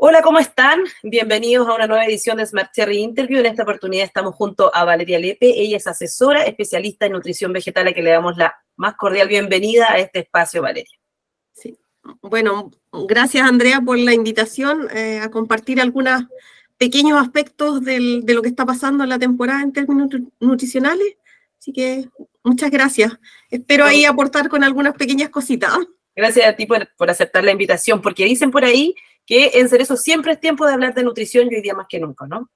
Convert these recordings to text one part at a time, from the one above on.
Hola, ¿cómo están? Bienvenidos a una nueva edición de Smart Cherry Interview. En esta oportunidad estamos junto a Valeria Lepe. Ella es asesora especialista en nutrición vegetal, a que le damos la más cordial bienvenida a este espacio, Valeria. Sí. Bueno, gracias Andrea por la invitación a compartir algunos pequeños aspectos de lo que está pasando en la temporada en términos nutricionales. Así que muchas gracias. Espero ahí aportar con algunas pequeñas cositas. Gracias a ti por aceptar la invitación, porque dicen por ahí que en Cerezo siempre es tiempo de hablar de nutrición y hoy día más que nunca, ¿no?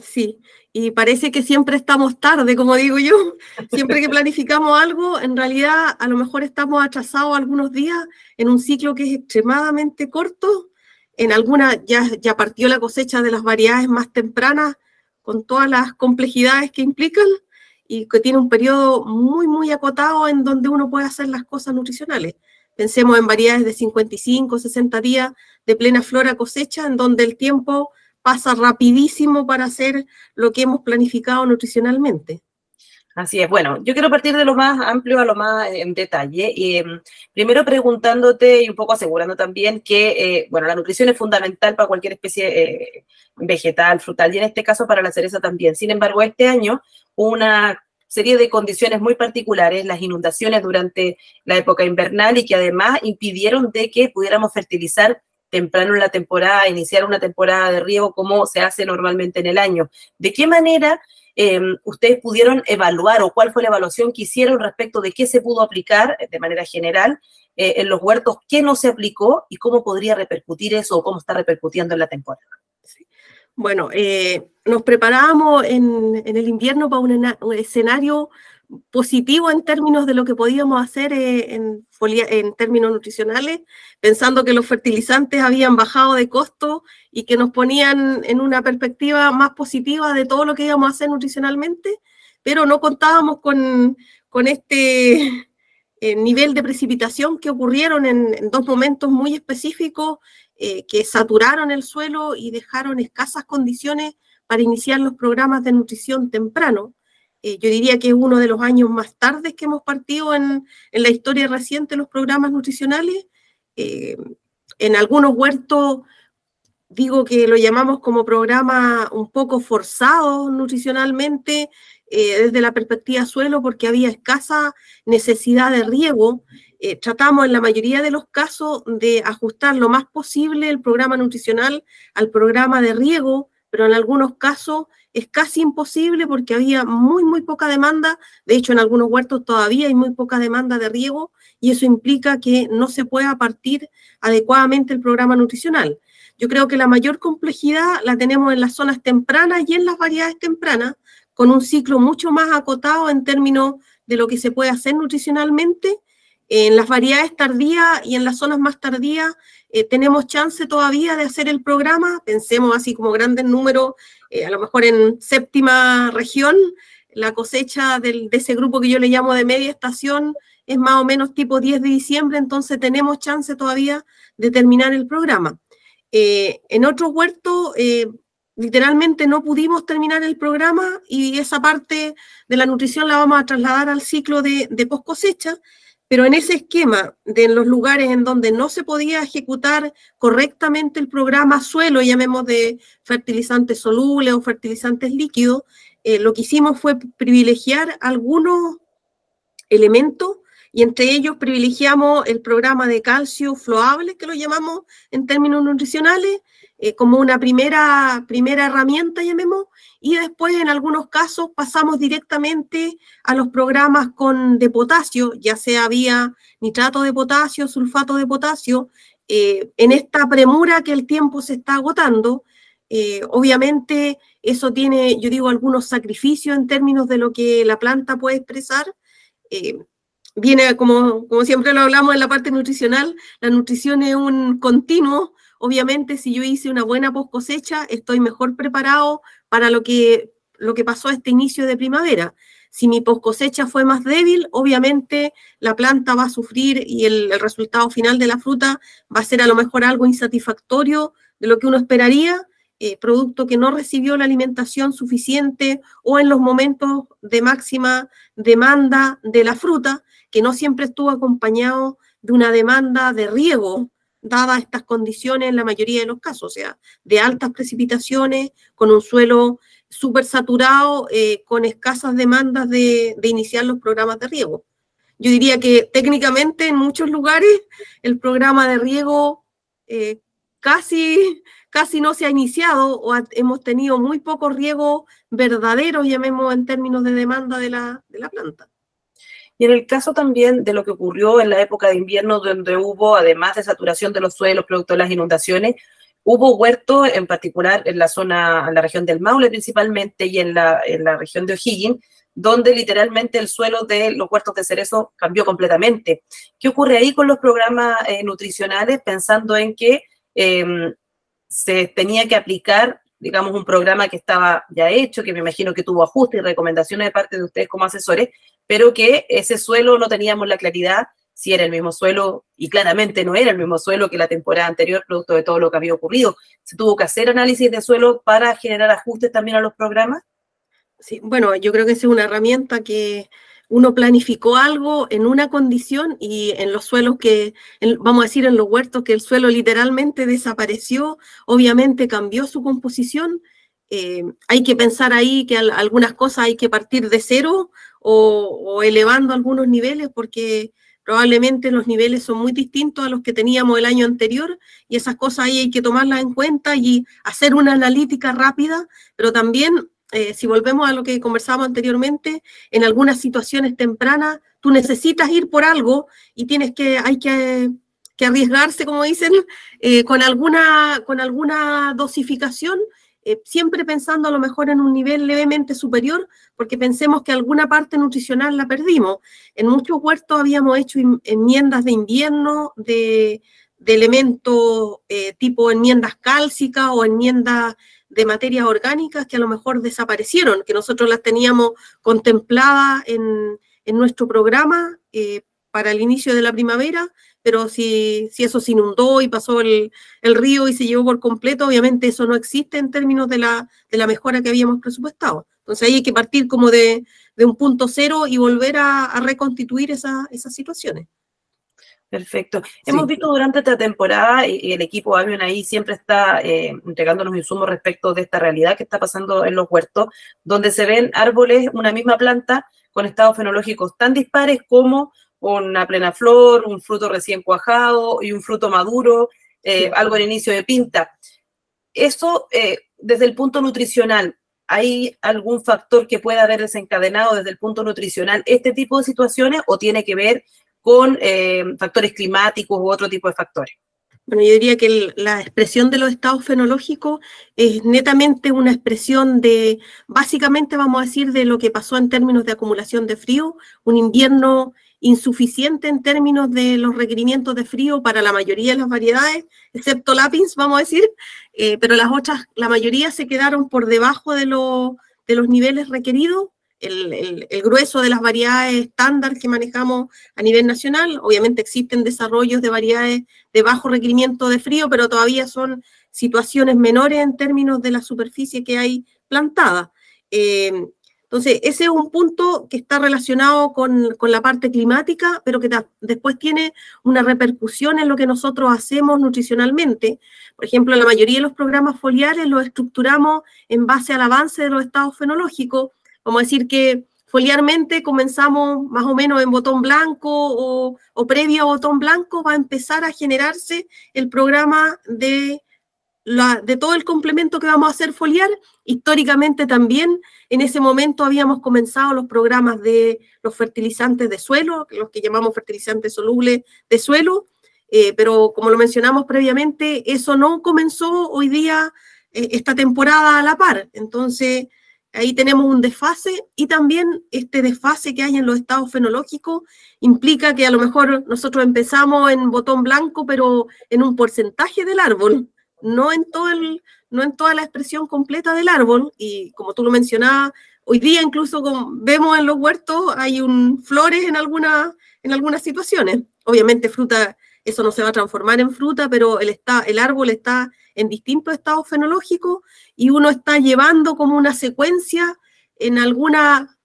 Sí, y parece que siempre estamos tarde, como digo yo. Siempre que planificamos algo, en realidad a lo mejor estamos atrasados algunos días en un ciclo que es extremadamente corto. En algunas ya partió la cosecha de las variedades más tempranas, con todas las complejidades que implican, y que tiene un periodo muy acotado en donde uno puede hacer las cosas nutricionales. Pensemos en variedades de 55, 60 días de plena flora cosecha, en donde el tiempo pasa rapidísimo para hacer lo que hemos planificado nutricionalmente. Así es. Bueno, yo quiero partir de lo más amplio a lo más en detalle. Y primero preguntándote y un poco asegurando también que, bueno, la nutrición es fundamental para cualquier especie vegetal, frutal, y en este caso para la cereza también. Sin embargo, este año una serie de condiciones muy particulares, las inundaciones durante la época invernal, y que además impidieron de que pudiéramos fertilizar temprano en la temporada, iniciar una temporada de riego como se hace normalmente en el año. ¿De qué manera ustedes pudieron evaluar, o cuál fue la evaluación que hicieron respecto de qué se pudo aplicar de manera general en los huertos, qué no se aplicó y cómo podría repercutir eso o cómo está repercutiendo en la temporada? Sí. Bueno, nos preparábamos en el invierno para un escenario positivo en términos de lo que podíamos hacer en términos nutricionales, pensando que los fertilizantes habían bajado de costo y que nos ponían en una perspectiva más positiva de todo lo que íbamos a hacer nutricionalmente, pero no contábamos con este nivel de precipitación que ocurrieron en dos momentos muy específicos que saturaron el suelo y dejaron escasas condiciones para iniciar los programas de nutrición temprano. Yo diría que es uno de los años más tardes que hemos partido en la historia reciente de los programas nutricionales. En algunos huertos, digo que lo llamamos como programa un poco forzado nutricionalmente, desde la perspectiva suelo, porque había escasa necesidad de riego. Tratamos en la mayoría de los casos de ajustar lo más posible el programa nutricional al programa de riego, pero en algunos casos es casi imposible porque había muy poca demanda. De hecho, en algunos huertos todavía hay muy poca demanda de riego, y eso implica que no se pueda partir adecuadamente el programa nutricional. Yo creo que la mayor complejidad la tenemos en las zonas tempranas y en las variedades tempranas, con un ciclo mucho más acotado en términos de lo que se puede hacer nutricionalmente. En las variedades tardías y en las zonas más tardías tenemos chance todavía de hacer el programa. Pensemos así como grandes números, a lo mejor en séptima región, la cosecha de ese grupo que yo le llamo de media estación es más o menos tipo 10 de diciembre, entonces tenemos chance todavía de terminar el programa. En otros huertos, literalmente no pudimos terminar el programa, y esa parte de la nutrición la vamos a trasladar al ciclo de post cosecha. Pero en ese esquema, de en los lugares en donde no se podía ejecutar correctamente el programa suelo, llamemos de fertilizantes solubles o fertilizantes líquidos, lo que hicimos fue privilegiar algunos elementos, y entre ellos privilegiamos el programa de calcio floable, que lo llamamos en términos nutricionales, como una primera herramienta, llamemos, y después en algunos casos pasamos directamente a los programas de potasio, ya sea vía nitrato de potasio, sulfato de potasio, en esta premura que el tiempo se está agotando. Obviamente eso tiene, yo digo, algunos sacrificios en términos de lo que la planta puede expresar. Viene, como siempre lo hablamos en la parte nutricional, la nutrición es un continuo. Obviamente, si yo hice una buena post cosecha, estoy mejor preparado para lo que pasó a este inicio de primavera. Si mi post cosecha fue más débil, obviamente la planta va a sufrir, y el resultado final de la fruta va a ser a lo mejor algo insatisfactorio de lo que uno esperaría, producto que no recibió la alimentación suficiente, o en los momentos de máxima demanda de la fruta, que no siempre estuvo acompañado de una demanda de riego dadas estas condiciones en la mayoría de los casos, o sea, de altas precipitaciones, con un suelo súper saturado, con escasas demandas de iniciar los programas de riego. Yo diría que técnicamente en muchos lugares el programa de riego casi no se ha iniciado, o hemos tenido muy pocos riegos verdaderos, llamemos en términos de demanda de la planta. Y en el caso también de lo que ocurrió en la época de invierno, donde hubo, además de saturación de los suelos producto de las inundaciones, hubo huertos, en particular en la región del Maule principalmente, y en la región de O'Higgins, donde literalmente el suelo de los huertos de cerezo cambió completamente. ¿Qué ocurre ahí con los programas nutricionales, pensando en que se tenía que aplicar, digamos, un programa que estaba ya hecho, que me imagino que tuvo ajustes y recomendaciones de parte de ustedes como asesores, pero que ese suelo no teníamos la claridad si era el mismo suelo, y claramente no era el mismo suelo que la temporada anterior, producto de todo lo que había ocurrido? ¿Se tuvo que hacer análisis de suelo para generar ajustes también a los programas? Sí, bueno, yo creo que esa es una herramienta que uno planificó algo en una condición, y en los suelos vamos a decir en los huertos, que el suelo literalmente desapareció, obviamente cambió su composición. Hay que pensar ahí que algunas cosas hay que partir de cero o elevando algunos niveles, porque probablemente los niveles son muy distintos a los que teníamos el año anterior, y esas cosas ahí hay que tomarlas en cuenta y hacer una analítica rápida, pero también, si volvemos a lo que conversábamos anteriormente, en algunas situaciones tempranas tú necesitas ir por algo y hay que arriesgarse, como dicen, con alguna dosificación, siempre pensando a lo mejor en un nivel levemente superior, porque pensemos que alguna parte nutricional la perdimos. En muchos huertos habíamos hecho enmiendas de invierno, de elementos tipo enmiendas cálcicas o enmiendas de materias orgánicas que a lo mejor desaparecieron, que nosotros las teníamos contempladas en nuestro programa para el inicio de la primavera, pero si eso se inundó y pasó el río y se llevó por completo, obviamente eso no existe en términos de la mejora que habíamos presupuestado. Entonces ahí hay que partir como de un punto cero y volver a reconstituir esas situaciones. Perfecto. Sí. Hemos visto durante esta temporada, y el equipo Avion ahí siempre está entregándonos insumos respecto de esta realidad que está pasando en los huertos, donde se ven árboles, una misma planta, con estados fenológicos tan dispares como una plena flor, un fruto recién cuajado y un fruto maduro, algo en inicio de pinta. Eso, desde el punto nutricional, ¿hay algún factor que pueda haber desencadenado desde el punto nutricional este tipo de situaciones, o tiene que ver con factores climáticos u otro tipo de factores? Bueno, yo diría que la expresión de los estados fenológicos es netamente una expresión de, básicamente vamos a decir, de lo que pasó en términos de acumulación de frío, un invierno insuficiente en términos de los requerimientos de frío para la mayoría de las variedades, excepto lápiz, vamos a decir, pero las otras, la mayoría se quedaron por debajo de los niveles requeridos. El grueso de las variedades estándar que manejamos a nivel nacional. Obviamente existen desarrollos de variedades de bajo requerimiento de frío, pero todavía son situaciones menores en términos de la superficie que hay plantada. Entonces, ese es un punto que está relacionado con la parte climática, pero que después tiene una repercusión en lo que nosotros hacemos nutricionalmente. Por ejemplo, la mayoría de los programas foliares los estructuramos en base al avance de los estados fenológicos. Vamos a decir que foliarmente comenzamos más o menos en botón blanco o previo a botón blanco, va a empezar a generarse el programa de todo el complemento que vamos a hacer foliar. Históricamente también en ese momento habíamos comenzado los programas de los fertilizantes de suelo, los que llamamos fertilizantes solubles de suelo, pero como lo mencionamos previamente, eso no comenzó hoy día, esta temporada a la par. Entonces, ahí tenemos un desfase, y también este desfase que hay en los estados fenológicos implica que a lo mejor nosotros empezamos en botón blanco, pero en un porcentaje del árbol, no en toda la expresión completa del árbol. Y como tú lo mencionabas, hoy día incluso vemos en los huertos hay flores en algunas situaciones. Obviamente fruta, eso no se va a transformar en fruta, pero el árbol está en distintos estados fenológicos, y uno está llevando como una secuencia en alguna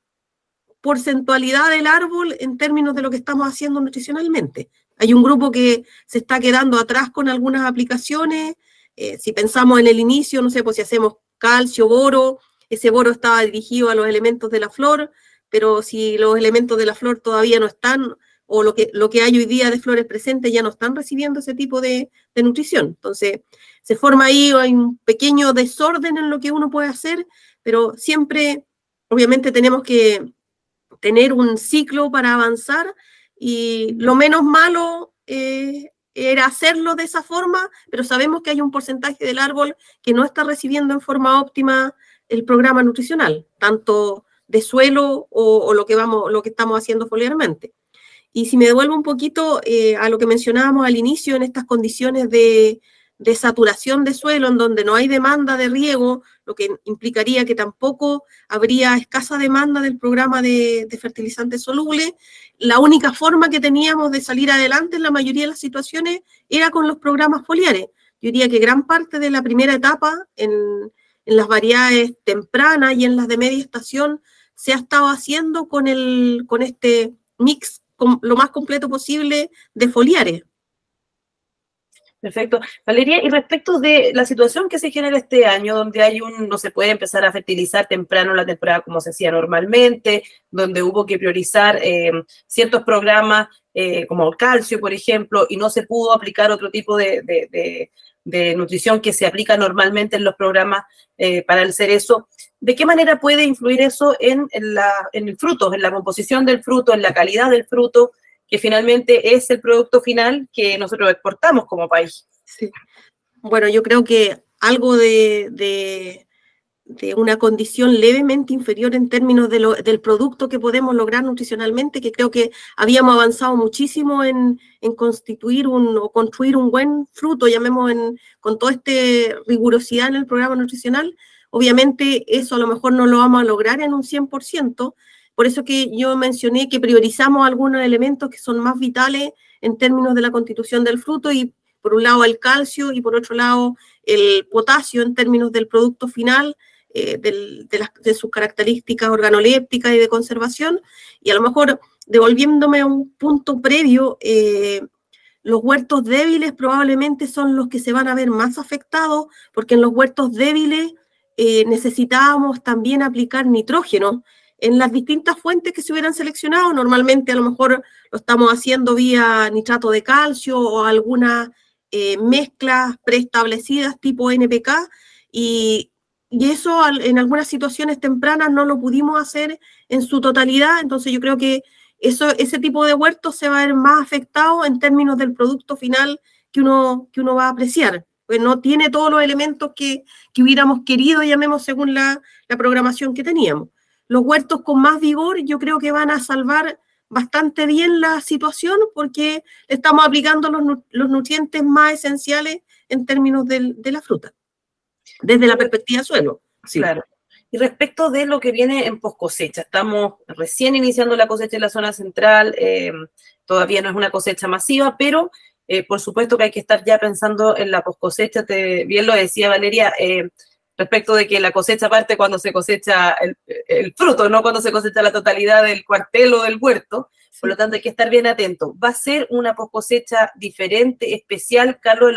porcentualidad del árbol en términos de lo que estamos haciendo nutricionalmente. Hay un grupo que se está quedando atrás con algunas aplicaciones. Si pensamos en el inicio, no sé, pues si hacemos calcio, boro, ese boro estaba dirigido a los elementos de la flor, pero si los elementos de la flor todavía no están, o lo que hay hoy día de flores presentes ya no están recibiendo ese tipo de nutrición. Entonces, se forma ahí, hay un pequeño desorden en lo que uno puede hacer, pero siempre, obviamente, tenemos que tener un ciclo para avanzar, y lo menos malo era hacerlo de esa forma, pero sabemos que hay un porcentaje del árbol que no está recibiendo en forma óptima el programa nutricional, tanto de suelo o lo que estamos haciendo foliarmente. Y si me devuelvo un poquito a lo que mencionábamos al inicio, en estas condiciones de saturación de suelo, en donde no hay demanda de riego, lo que implicaría que tampoco habría escasa demanda del programa de fertilizantes solubles, la única forma que teníamos de salir adelante en la mayoría de las situaciones era con los programas foliares. Yo diría que gran parte de la primera etapa en las variedades tempranas y en las de media estación se ha estado haciendo con este mix lo más completo posible de foliares. Perfecto. Valeria, y respecto de la situación que se genera este año, donde no se puede empezar a fertilizar temprano la temporada como se hacía normalmente, donde hubo que priorizar ciertos programas como el calcio, por ejemplo, y no se pudo aplicar otro tipo de nutrición que se aplica normalmente en los programas para el cerezo, ¿de qué manera puede influir eso en el fruto, en la composición del fruto, en la calidad del fruto, que finalmente es el producto final que nosotros exportamos como país? Sí. Bueno, yo creo que algo de una condición levemente inferior en términos del producto que podemos lograr nutricionalmente, que creo que habíamos avanzado muchísimo en constituir o construir un buen fruto, con toda esta rigurosidad en el programa nutricional. Obviamente eso a lo mejor no lo vamos a lograr en un 100%, por eso que yo mencioné que priorizamos algunos elementos que son más vitales en términos de la constitución del fruto, y por un lado el calcio y por otro lado el potasio en términos del producto final, de sus características organolépticas y de conservación. Y a lo mejor, devolviéndome a un punto previo, los huertos débiles probablemente son los que se van a ver más afectados, porque en los huertos débiles necesitábamos también aplicar nitrógeno en las distintas fuentes que se hubieran seleccionado. Normalmente a lo mejor lo estamos haciendo vía nitrato de calcio o algunas mezclas preestablecidas tipo NPK, y eso en algunas situaciones tempranas no lo pudimos hacer en su totalidad. Entonces yo creo que ese tipo de huertos se va a ver más afectado en términos del producto final que uno va a apreciar, pues no tiene todos los elementos que hubiéramos querido, llamemos, según la programación que teníamos. Los huertos con más vigor yo creo que van a salvar bastante bien la situación, porque estamos aplicando los nutrientes más esenciales en términos de la fruta, desde la perspectiva suelo. Sí. Claro. Y respecto de lo que viene en poscosecha, estamos recién iniciando la cosecha en la zona central, todavía no es una cosecha masiva, pero por supuesto que hay que estar ya pensando en la poscosecha. Bien lo decía Valeria, respecto de que la cosecha parte cuando se cosecha el fruto, no cuando se cosecha la totalidad del cuartel o del huerto. Por lo tanto, hay que estar bien atento. Va a ser una poscosecha diferente, especial. Carlos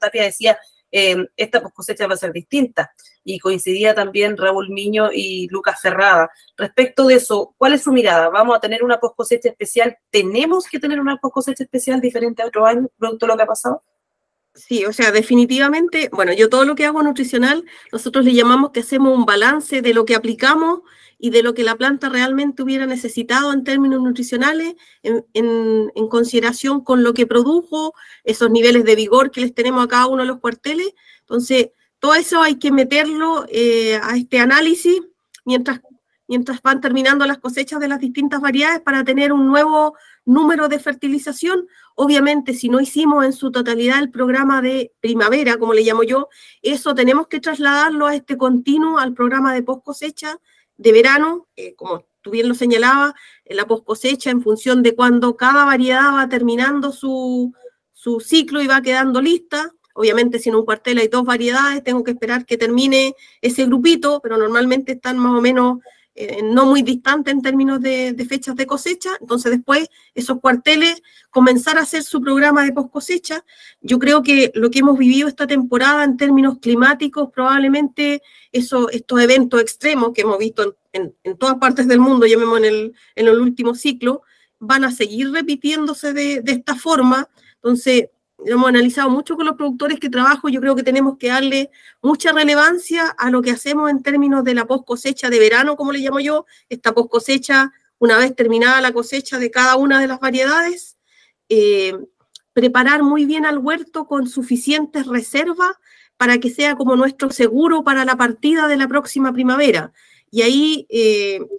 Tapia decía, esta poscosecha va a ser distinta. Y coincidía también Raúl Miño y Lucas Ferrada. Respecto de eso, ¿cuál es su mirada? ¿Vamos a tener una poscosecha especial? ¿Tenemos que tener una poscosecha especial diferente a otro año, producto de lo que ha pasado? Sí, o sea, definitivamente, bueno, yo todo lo que hago nutricional, nosotros le llamamos que hacemos un balance de lo que aplicamos y de lo que la planta realmente hubiera necesitado en términos nutricionales, en consideración con lo que produjo, esos niveles de vigor que les tenemos a cada uno de los cuarteles. Entonces, todo eso hay que meterlo a este análisis mientras van terminando las cosechas de las distintas variedades, para tener un nuevo número de fertilización. Obviamente, si no hicimos en su totalidad el programa de primavera, como le llamo yo, eso tenemos que trasladarlo a este continuo, al programa de post cosecha de verano, como tú bien lo señalabas, en la post cosecha, en función de cuando cada variedad va terminando su ciclo y va quedando lista. Obviamente, si en un cuartel hay 2 variedades, tengo que esperar que termine ese grupito, pero normalmente están más o menos no muy distante en términos de fechas de cosecha. Entonces después esos cuarteles comenzar a hacer su programa de post cosecha. Yo creo que lo que hemos vivido esta temporada en términos climáticos, probablemente estos eventos extremos que hemos visto en todas partes del mundo, llamemos en el último ciclo, van a seguir repitiéndose de esta forma. Entonces, hemos analizado mucho con los productores que trabajo. Yo creo que tenemos que darle mucha relevancia a lo que hacemos en términos de la post cosecha de verano, como le llamo yo, esta post cosecha, una vez terminada la cosecha de cada una de las variedades, preparar muy bien al huerto con suficientes reservas para que sea como nuestro seguro para la partida de la próxima primavera. Y ahí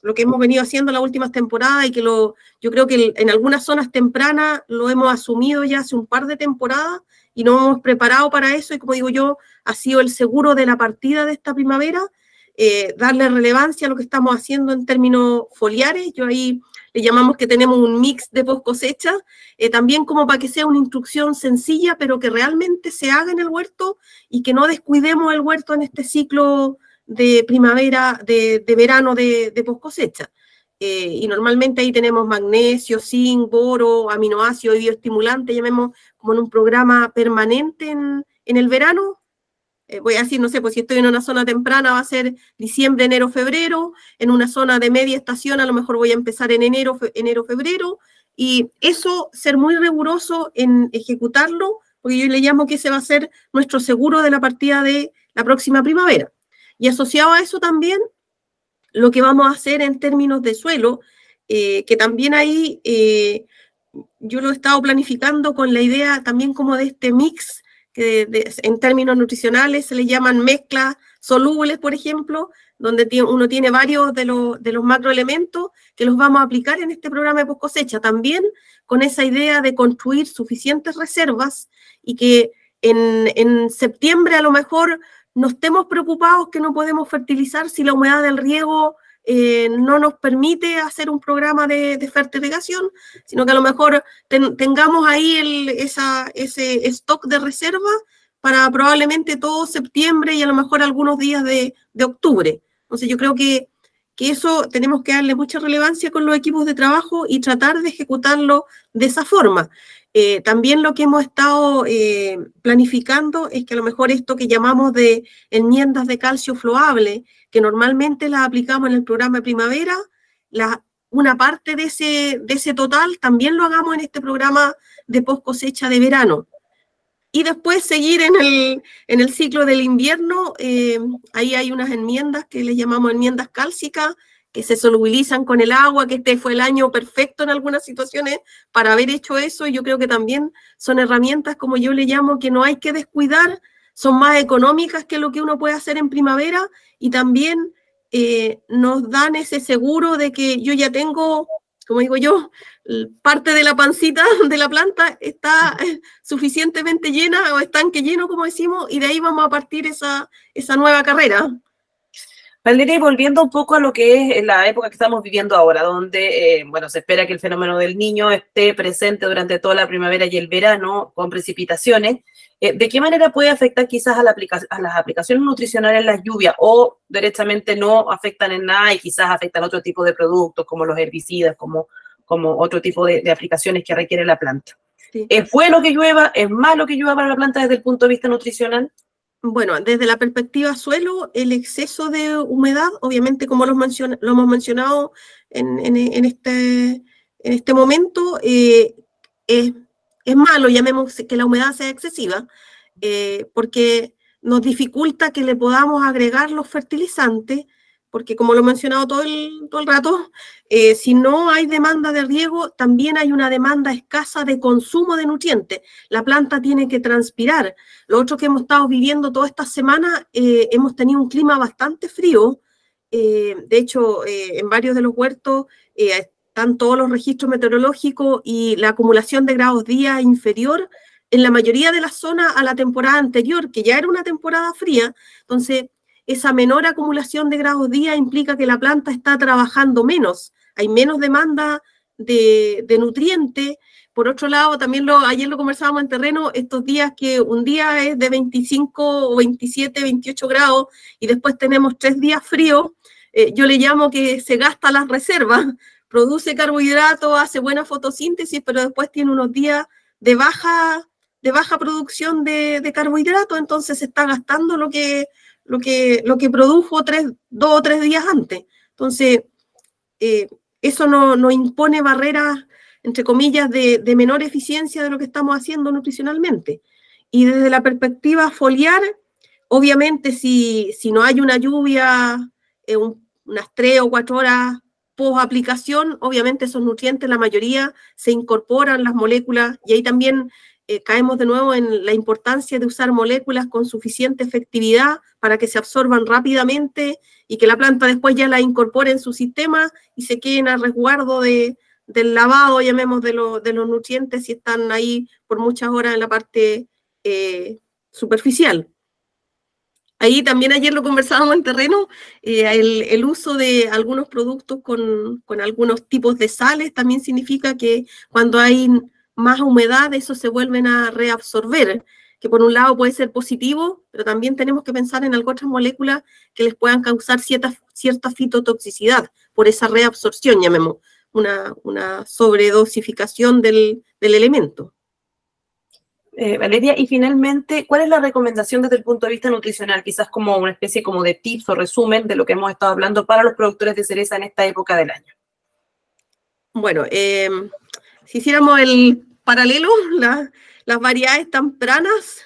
lo que hemos venido haciendo en las últimas temporadas y que yo creo que en algunas zonas tempranas lo hemos asumido ya hace un par de temporadas y nos hemos preparado para eso y como digo yo, ha sido el seguro de la partida de esta primavera, darle relevancia a lo que estamos haciendo en términos foliares. Yo ahí le llamamos que tenemos un mix de post cosecha, también como para que sea una instrucción sencilla, pero que realmente se haga en el huerto y que no descuidemos el huerto en este ciclo de primavera, de verano, de post cosecha. Y normalmente ahí tenemos magnesio, zinc, boro, aminoácidos y bioestimulantes, llamemos como en un programa permanente en el verano. Voy a decir, no sé, pues si estoy en una zona temprana va a ser diciembre, enero, febrero, en una zona de media estación a lo mejor voy a empezar en enero, febrero, y eso, ser muy riguroso en ejecutarlo, porque yo le llamo que ese va a ser nuestro seguro de la partida de la próxima primavera. Y asociado a eso también, lo que vamos a hacer en términos de suelo, que también ahí yo lo he estado planificando con la idea también como de este mix, que en términos nutricionales se le llaman mezclas solubles, por ejemplo, donde uno tiene varios de los macroelementos que los vamos a aplicar en este programa de post cosecha, también con esa idea de construir suficientes reservas y que en septiembre a lo mejor no estemos preocupados que no podemos fertilizar si la humedad del riego no nos permite hacer un programa de fertilización, sino que a lo mejor tengamos ahí ese stock de reserva para probablemente todo septiembre y a lo mejor algunos días de octubre. Entonces yo creo que eso tenemos que darle mucha relevancia con los equipos de trabajo y tratar de ejecutarlo de esa forma. También lo que hemos estado planificando es que a lo mejor esto que llamamos de enmiendas de calcio floable, que normalmente las aplicamos en el programa de primavera, una parte de ese total también lo hagamos en este programa de post cosecha de verano. Y después seguir en el ciclo del invierno, ahí hay unas enmiendas que le llamamos enmiendas cálcicas, que se solubilizan con el agua, que este fue el año perfecto en algunas situaciones para haber hecho eso, y yo creo que también son herramientas, como yo le llamo, que no hay que descuidar, son más económicas que lo que uno puede hacer en primavera, y también nos dan ese seguro de que yo ya tengo, como digo yo, parte de la pancita de la planta está suficientemente llena, o estanque lleno, como decimos, y de ahí vamos a partir esa nueva carrera. Valeria, volviendo un poco a lo que es la época que estamos viviendo ahora, donde bueno, se espera que el fenómeno del Niño esté presente durante toda la primavera y el verano con precipitaciones, ¿de qué manera puede afectar quizás a las aplicaciones nutricionales las lluvias o directamente no afectan en nada y quizás afectan a otro tipo de productos como los herbicidas, como otro tipo de aplicaciones que requiere la planta? Sí. ¿Es bueno que llueva? ¿Es malo que llueva para la planta desde el punto de vista nutricional? Bueno, desde la perspectiva suelo, el exceso de humedad, obviamente como lo hemos mencionado en este momento, es malo, llamemos que la humedad sea excesiva, porque nos dificulta que le podamos agregar los fertilizantes, porque como lo he mencionado todo el rato, si no hay demanda de riego, también hay una demanda escasa de consumo de nutrientes. La planta tiene que transpirar. Lo otro que hemos estado viviendo toda esta semana, hemos tenido un clima bastante frío. De hecho, en varios de los huertos están todos los registros meteorológicos y la acumulación de grados día inferior en la mayoría de las zonas a la temporada anterior, que ya era una temporada fría. Entonces, esa menor acumulación de grados día implica que la planta está trabajando menos, hay menos demanda de nutrientes. Por otro lado, también ayer lo conversábamos en terreno, estos días que un día es de 25 o 27, 28 grados y después tenemos 3 días fríos, yo le llamo que se gasta las reservas, produce carbohidratos, hace buena fotosíntesis, pero después tiene unos días de baja producción de carbohidratos, entonces se está gastando lo que produjo 2 o 3 días antes. Entonces, eso no impone barreras, entre comillas, de menor eficiencia de lo que estamos haciendo nutricionalmente. Y desde la perspectiva foliar, obviamente si no hay una lluvia, unas 3 o 4 horas post aplicación, obviamente esos nutrientes, la mayoría se incorporan las moléculas, y ahí también caemos de nuevo en la importancia de usar moléculas con suficiente efectividad para que se absorban rápidamente y que la planta después ya la incorpore en su sistema y se queden a resguardo del lavado, llamemos, de los nutrientes, si están ahí por muchas horas en la parte superficial. Ahí también ayer lo conversábamos en terreno, el uso de algunos productos con algunos tipos de sales también significa que cuando hay más humedad, eso se vuelven a reabsorber, que por un lado puede ser positivo, pero también tenemos que pensar en algunas moléculas que les puedan causar cierta fitotoxicidad por esa reabsorción, llamemos, una sobredosificación del elemento. Valeria, y finalmente, ¿cuál es la recomendación desde el punto de vista nutricional? Quizás como una especie como de tips o resumen de lo que hemos estado hablando para los productores de cereza en esta época del año. Bueno, si hiciéramos el paralelo, las variedades tempranas,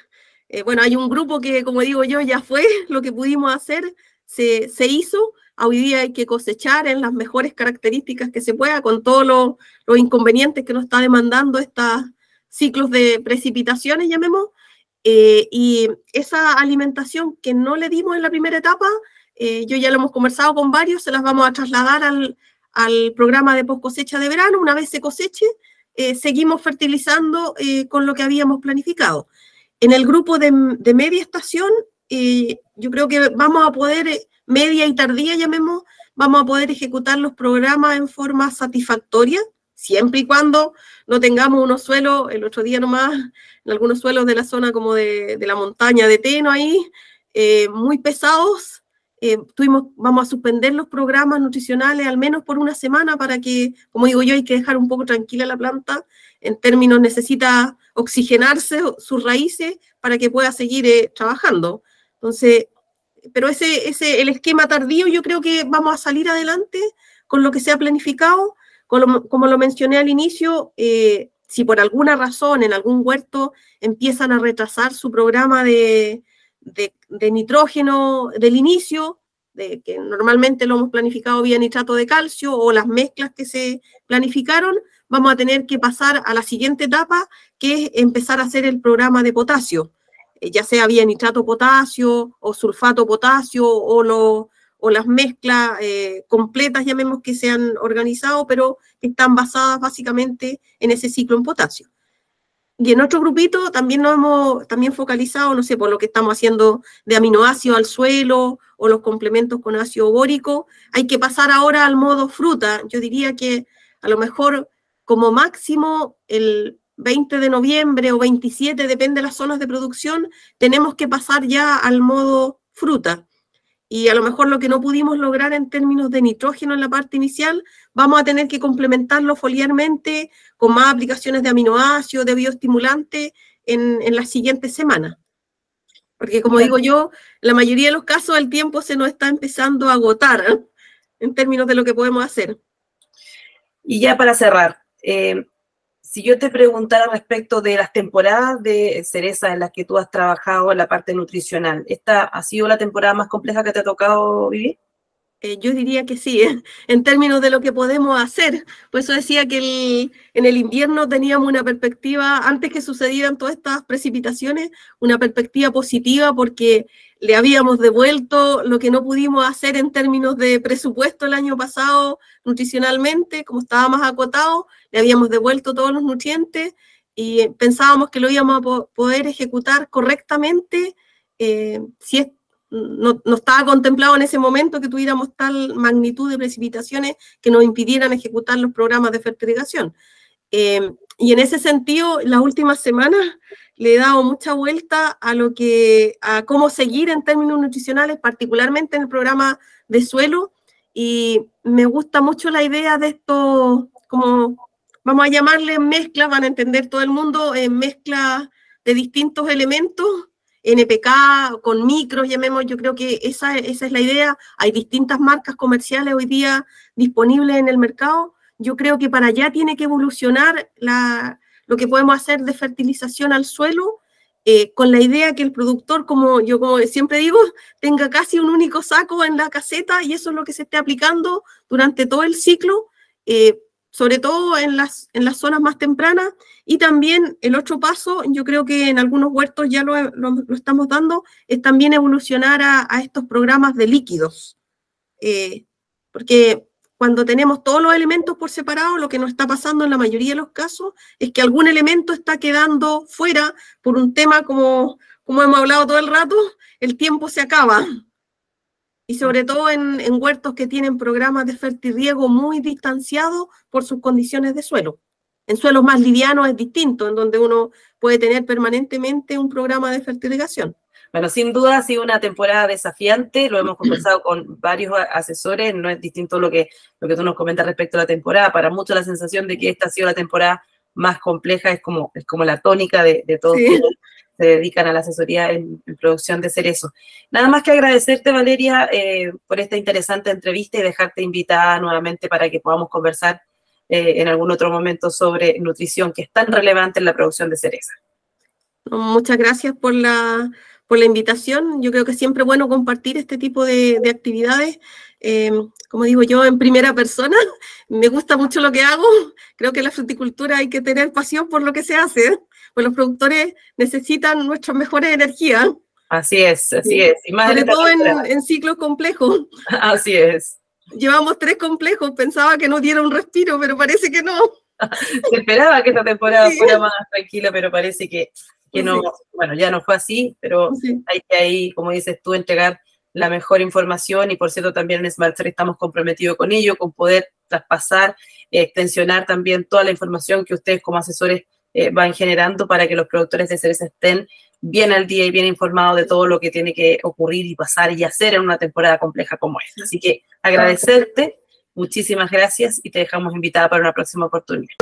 bueno, hay un grupo que, como digo yo, ya fue, lo que pudimos hacer, se hizo. Hoy día hay que cosechar en las mejores características que se pueda, con todos los inconvenientes que nos está demandando estos ciclos de precipitaciones, llamemos, y esa alimentación que no le dimos en la primera etapa, yo ya lo hemos conversado con varios, se las vamos a trasladar al programa de post cosecha de verano. Una vez se coseche, seguimos fertilizando con lo que habíamos planificado. En el grupo de media estación, yo creo que vamos a poder, media y tardía, llamemos, vamos a poder ejecutar los programas en forma satisfactoria, siempre y cuando no tengamos unos suelos, el otro día nomás, en algunos suelos de la zona como de la montaña de Teno ahí, muy pesados. Vamos a suspender los programas nutricionales al menos por una semana para que, como digo yo, hay que dejar un poco tranquila la planta, en términos necesita oxigenarse sus raíces para que pueda seguir trabajando. Entonces, pero el esquema tardío, yo creo que vamos a salir adelante con lo que se ha planificado. Como lo mencioné al inicio, si por alguna razón en algún huerto empiezan a retrasar su programa de nitrógeno del inicio, que normalmente lo hemos planificado vía nitrato de calcio o las mezclas que se planificaron, vamos a tener que pasar a la siguiente etapa, que es empezar a hacer el programa de potasio, ya sea vía nitrato potasio o sulfato potasio o las mezclas completas, llamemos, que se han organizado, pero que están basadas básicamente en ese ciclo en potasio. Y en otro grupito también nos hemos focalizado, no sé, por lo que estamos haciendo de aminoácidos al suelo o los complementos con ácido bórico. Hay que pasar ahora al modo fruta. Yo diría que a lo mejor como máximo el 20 de noviembre o 27, depende de las zonas de producción, tenemos que pasar ya al modo fruta. Y a lo mejor lo que no pudimos lograr en términos de nitrógeno en la parte inicial, vamos a tener que complementarlo foliarmente con más aplicaciones de aminoácidos, de bioestimulantes en las siguientes semanas. Porque, como digo yo, en la mayoría de los casos el tiempo se nos está empezando a agotar en términos de lo que podemos hacer. Y ya para cerrar, si yo te preguntara respecto de las temporadas de cereza en las que tú has trabajado en la parte nutricional, ¿esta ha sido la temporada más compleja que te ha tocado vivir? Yo diría que sí, en términos de lo que podemos hacer. Por eso decía que en el invierno teníamos una perspectiva, antes que sucedieran todas estas precipitaciones, una perspectiva positiva, porque le habíamos devuelto lo que no pudimos hacer en términos de presupuesto el año pasado nutricionalmente, como estaba más acotado, le habíamos devuelto todos los nutrientes y pensábamos que lo íbamos a poder ejecutar correctamente si no estaba contemplado en ese momento que tuviéramos tal magnitud de precipitaciones que nos impidieran ejecutar los programas de fertilización. Y en ese sentido, las últimas semanas le he dado mucha vuelta a cómo seguir en términos nutricionales, particularmente en el programa de suelo, y me gusta mucho la idea de esto, como vamos a llamarle mezcla, van a entender todo el mundo, mezcla de distintos elementos, NPK, con micros, llamemos, yo creo que esa es la idea. Hay distintas marcas comerciales hoy día disponibles en el mercado. Yo creo que para allá tiene que evolucionar lo que podemos hacer de fertilización al suelo, con la idea que el productor, como siempre digo, tenga casi un único saco en la caseta y eso es lo que se esté aplicando durante todo el ciclo, sobre todo en las zonas más tempranas. Y también el otro paso, yo creo que en algunos huertos ya lo estamos dando, es también evolucionar a estos programas de líquidos. Porque cuando tenemos todos los elementos por separado, lo que nos está pasando en la mayoría de los casos es que algún elemento está quedando fuera por un tema como hemos hablado todo el rato, el tiempo se acaba. Y sobre todo en huertos que tienen programas de fertirriego muy distanciados por sus condiciones de suelo. En suelos más livianos es distinto, en donde uno puede tener permanentemente un programa de fertilización. Bueno, sin duda ha sido una temporada desafiante, lo hemos conversado con varios asesores, no es distinto lo que tú nos comentas respecto a la temporada. Para muchos la sensación de que esta ha sido la temporada más compleja, es como la tónica de todos quienes se dedican a la asesoría en producción de cerezo. Nada más que agradecerte, Valeria, por esta interesante entrevista y dejarte invitada nuevamente para que podamos conversar en algún otro momento sobre nutrición, que es tan relevante en la producción de cereza. Muchas gracias por la invitación. Yo creo que es siempre bueno compartir este tipo de actividades. Como digo yo, en primera persona, me gusta mucho lo que hago. Creo que en la fruticultura hay que tener pasión por lo que se hace, pues los productores necesitan nuestras mejores energías. Así es, así es. Y más sobre todo en ciclos complejos. Así es. Llevamos 3 complejos, pensaba que nos diera un respiro, pero parece que no. Se esperaba que esta temporada fuera más tranquila, pero parece que no, bueno, ya no fue así, pero hay que ahí, como dices tú, entregar la mejor información. Y por cierto, también en SmartService estamos comprometidos con ello, con poder traspasar, extensionar también toda la información que ustedes como asesores van generando para que los productores de cereza estén bien al día y bien informados de todo lo que tiene que ocurrir y pasar y hacer en una temporada compleja como esta. Así que agradecerte, muchísimas gracias y te dejamos invitada para una próxima oportunidad.